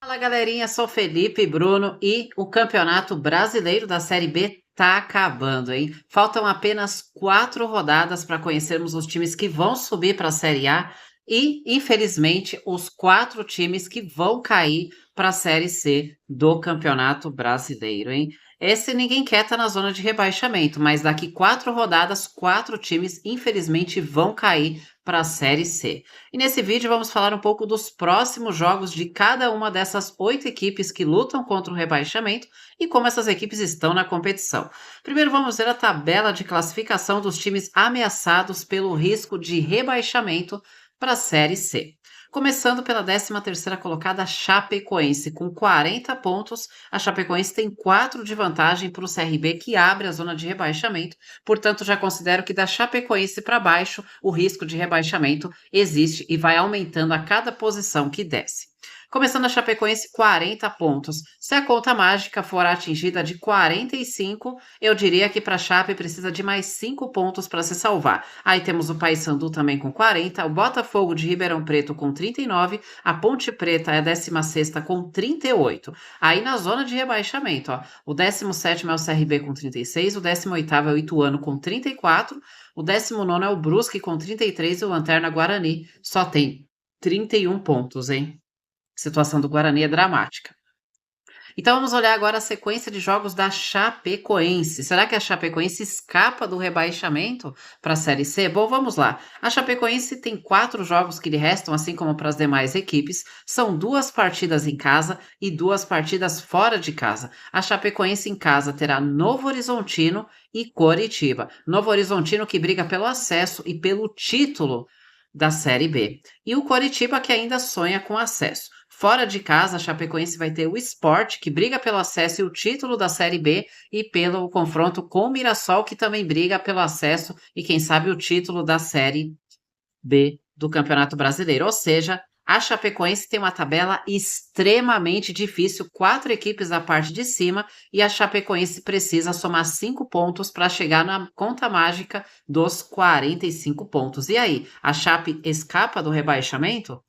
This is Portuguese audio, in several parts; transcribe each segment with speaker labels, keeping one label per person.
Speaker 1: Fala galerinha, sou Felipe Bruno e o Campeonato Brasileiro da Série B tá acabando, hein? Faltam apenas 4 rodadas para conhecermos os times que vão subir para a Série A e, infelizmente, os 4 times que vão cair para a Série C do Campeonato Brasileiro, hein? Esse ninguém quer estar na zona de rebaixamento, mas daqui 4 rodadas, 4 times, infelizmente, vão cair para a Série C. E nesse vídeo vamos falar um pouco dos próximos jogos de cada uma dessas 8 equipes que lutam contra o rebaixamento e como essas equipes estão na competição. Primeiro vamos ver a tabela de classificação dos times ameaçados pelo risco de rebaixamento para a Série C. Começando pela 13ª colocada, a Chapecoense, com 40 pontos. A Chapecoense tem 4 de vantagem para o CRB, que abre a zona de rebaixamento. Portanto, já considero que da Chapecoense para baixo, o risco de rebaixamento existe e vai aumentando a cada posição que desce. Começando a Chapecoense, 40 pontos. Se a conta mágica for atingida de 45, eu diria que para a Chape precisa de mais 5 pontos para se salvar. Aí temos o Paysandu também com 40, o Botafogo de Ribeirão Preto com 39, a Ponte Preta é a 16ª com 38. Aí na zona de rebaixamento, ó, o 17º é o CRB com 36, o 18º é o Ituano com 34, o 19º é o Brusque com 33 e o Lanterna Guarani só tem 31 pontos, hein? A situação do Guarani é dramática. Então vamos olhar agora a sequência de jogos da Chapecoense. Será que a Chapecoense escapa do rebaixamento para a Série C? Bom, vamos lá. A Chapecoense tem 4 jogos que lhe restam, assim como para as demais equipes. São 2 partidas em casa e 2 partidas fora de casa. A Chapecoense em casa terá Novo Horizontino e Coritiba. Novo Horizontino que briga pelo acesso e pelo título da Série B. E o Coritiba que ainda sonha com acesso. Fora de casa, a Chapecoense vai ter o Sport, que briga pelo acesso e o título da Série B, e pelo confronto com o Mirassol, que também briga pelo acesso e, quem sabe, o título da Série B do Campeonato Brasileiro. Ou seja, a Chapecoense tem uma tabela extremamente difícil, 4 equipes da parte de cima, e a Chapecoense precisa somar 5 pontos para chegar na conta mágica dos 45 pontos. E aí, a Chape escapa do rebaixamento?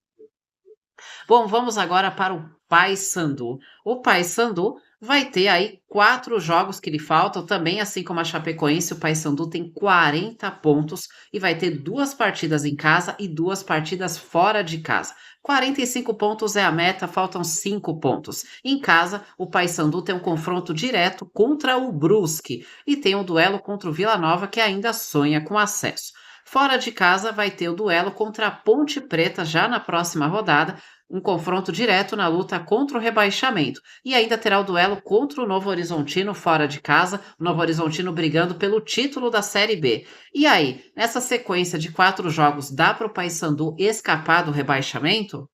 Speaker 1: Bom, vamos agora para o Paysandu. O Paysandu vai ter aí 4 jogos que lhe faltam, também assim como a Chapecoense, o Paysandu tem 40 pontos e vai ter 2 partidas em casa e 2 partidas fora de casa. 45 pontos é a meta, faltam 5 pontos. Em casa, o Paysandu tem um confronto direto contra o Brusque e tem um duelo contra o Vila Nova que ainda sonha com acesso. Fora de casa, vai ter o duelo contra a Ponte Preta já na próxima rodada, um confronto direto na luta contra o rebaixamento. E ainda terá o duelo contra o Novo Horizontino fora de casa, o Novo Horizontino brigando pelo título da Série B. E aí, nessa sequência de 4 jogos, dá para o Paysandu escapar do rebaixamento?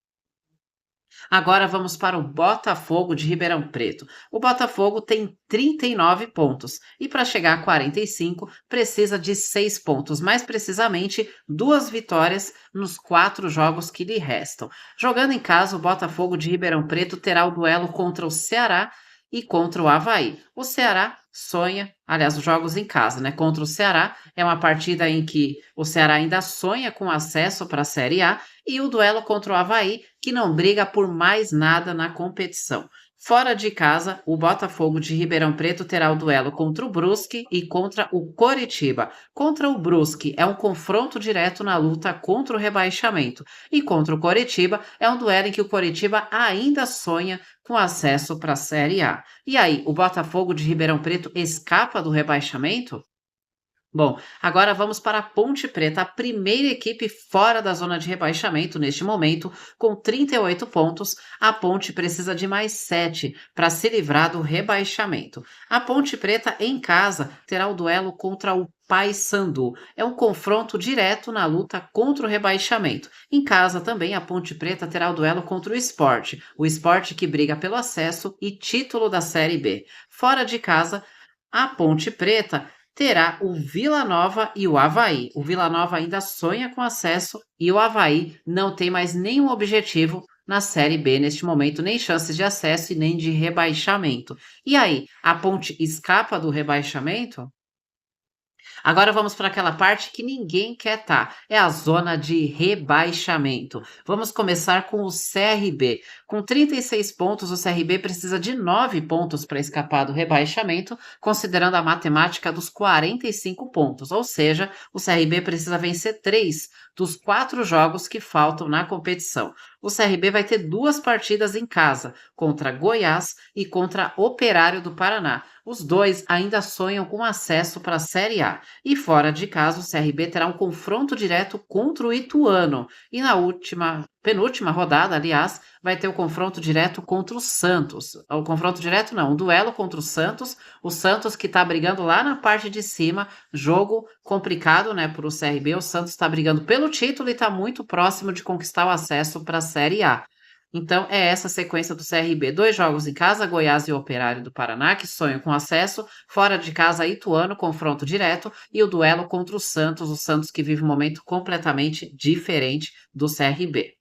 Speaker 1: Agora vamos para o Botafogo de Ribeirão Preto. O Botafogo tem 39 pontos e para chegar a 45 precisa de 6 pontos, mais precisamente 2 vitórias nos 4 jogos que lhe restam. Jogando em casa, o Botafogo de Ribeirão Preto terá o duelo contra o Ceará e contra o Avaí. O Ceará sonha, aliás, os jogos em casa, né? Contra o Ceará é uma partida em que o Ceará ainda sonha com acesso para a Série A e o duelo contra o Avaí, que não briga por mais nada na competição. Fora de casa, o Botafogo de Ribeirão Preto terá o duelo contra o Brusque e contra o Coritiba. Contra o Brusque é um confronto direto na luta contra o rebaixamento. E contra o Coritiba é um duelo em que o Coritiba ainda sonha com acesso para a Série A. E aí, o Botafogo de Ribeirão Preto escapa do rebaixamento? Bom, agora vamos para a Ponte Preta, a primeira equipe fora da zona de rebaixamento neste momento, com 38 pontos. A Ponte precisa de mais 7 para se livrar do rebaixamento. A Ponte Preta, em casa, terá o duelo contra o Paysandu. É um confronto direto na luta contra o rebaixamento. Em casa também, a Ponte Preta terá o duelo contra o Sport que briga pelo acesso e título da Série B. Fora de casa, a Ponte Preta terá o Vila Nova e o Avaí. O Vila Nova ainda sonha com acesso e o Avaí não tem mais nenhum objetivo na Série B neste momento, nem chances de acesso e nem de rebaixamento. E aí, a Ponte escapa do rebaixamento? Agora vamos para aquela parte que ninguém quer estar, é a zona de rebaixamento. Vamos começar com o CRB. Com 36 pontos, o CRB precisa de 9 pontos para escapar do rebaixamento, considerando a matemática dos 45 pontos, ou seja, o CRB precisa vencer 3 dos 4 jogos que faltam na competição. O CRB vai ter 2 partidas em casa, contra Goiás e contra Operário do Paraná. Os dois ainda sonham com acesso para a Série A. E fora de casa, o CRB terá um confronto direto contra o Ituano. E na penúltima rodada, aliás, vai ter o confronto direto contra o Santos. O confronto direto não, um duelo contra o Santos que está brigando lá na parte de cima, jogo complicado, né, para o CRB. O Santos está brigando pelo título e está muito próximo de conquistar o acesso para a Série A. Então, é essa a sequência do CRB. 2 jogos em casa, Goiás e Operário do Paraná, que sonham com acesso. Fora de casa, Ituano, confronto direto. E o duelo contra o Santos que vive um momento completamente diferente do CRB.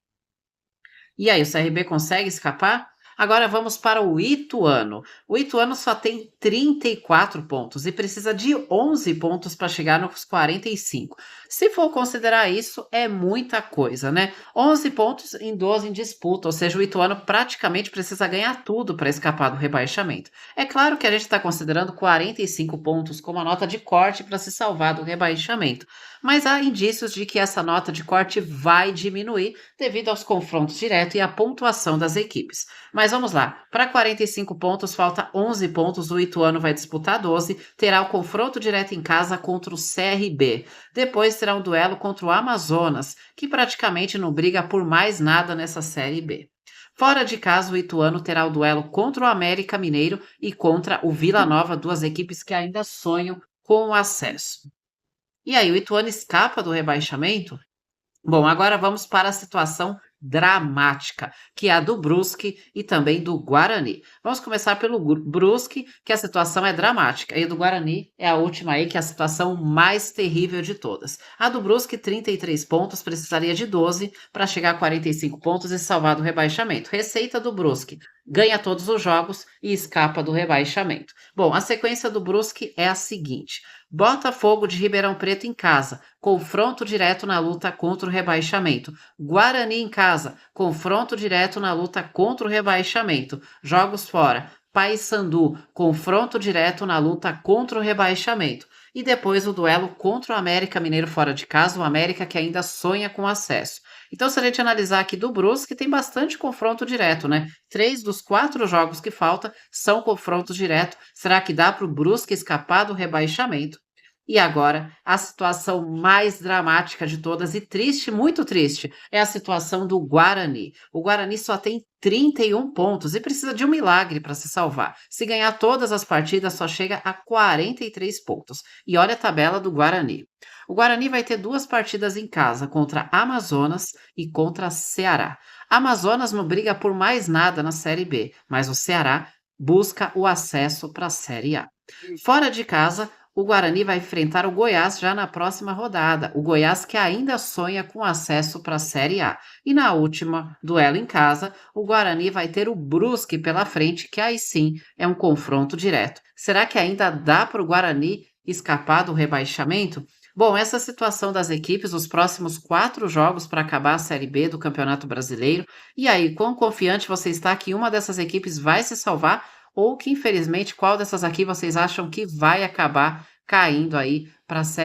Speaker 1: E aí, o CRB consegue escapar? Agora vamos para o Ituano. O Ituano só tem 34 pontos e precisa de 11 pontos para chegar nos 45. Se for considerar isso, é muita coisa, né? 11 pontos em 12 em disputa, ou seja, o Ituano praticamente precisa ganhar tudo para escapar do rebaixamento. É claro que a gente está considerando 45 pontos como a nota de corte para se salvar do rebaixamento, mas há indícios de que essa nota de corte vai diminuir devido aos confrontos diretos e à pontuação das equipes. Mas vamos lá, para 45 pontos falta 11 pontos, o Ituano vai disputar 12, terá o confronto direto em casa contra o CRB. Depois terá um duelo contra o Amazonas, que praticamente não briga por mais nada nessa Série B. Fora de casa, o Ituano terá o duelo contra o América Mineiro e contra o Vila Nova, duas equipes que ainda sonham com o acesso. E aí, o Ituano escapa do rebaixamento? Bom, agora vamos para a situação dramática, que é a do Brusque e também do Guarani. Vamos começar pelo Brusque, que a situação é dramática, e do Guarani é a última aí, que é a situação mais terrível de todas. A do Brusque, 33 pontos, precisaria de 12 para chegar a 45 pontos e salvar do rebaixamento. Receita do Brusque: ganha todos os jogos e escapa do rebaixamento. Bom, a sequência do Brusque é a seguinte: Botafogo de Ribeirão Preto em casa, confronto direto na luta contra o rebaixamento. Guarani em casa, confronto direto na luta contra o rebaixamento. Jogos fora. Paysandu, confronto direto na luta contra o rebaixamento. E depois o duelo contra o América Mineiro fora de casa, o América que ainda sonha com acesso. Então, se a gente analisar aqui do Brusque, tem bastante confronto direto, né? 3 dos 4 jogos que faltam são confrontos diretos. Será que dá para o Brusque escapar do rebaixamento? E agora, a situação mais dramática de todas e triste, muito triste, é a situação do Guarani. O Guarani só tem 31 pontos e precisa de um milagre para se salvar. Se ganhar todas as partidas, só chega a 43 pontos. E olha a tabela do Guarani. O Guarani vai ter 2 partidas em casa, contra Amazonas e contra Ceará. Amazonas não briga por mais nada na Série B, mas o Ceará busca o acesso para a Série A. Fora de casa, o Guarani vai enfrentar o Goiás já na próxima rodada. O Goiás que ainda sonha com acesso para a Série A. E na última duelo em casa, o Guarani vai ter o Brusque pela frente, que aí sim é um confronto direto. Será que ainda dá para o Guarani escapar do rebaixamento? Bom, essa situação das equipes, os próximos 4 jogos para acabar a Série B do Campeonato Brasileiro. E aí, quão confiante você está que uma dessas equipes vai se salvar? Ou que, infelizmente, qual dessas aqui vocês acham que vai acabar caindo aí para a Série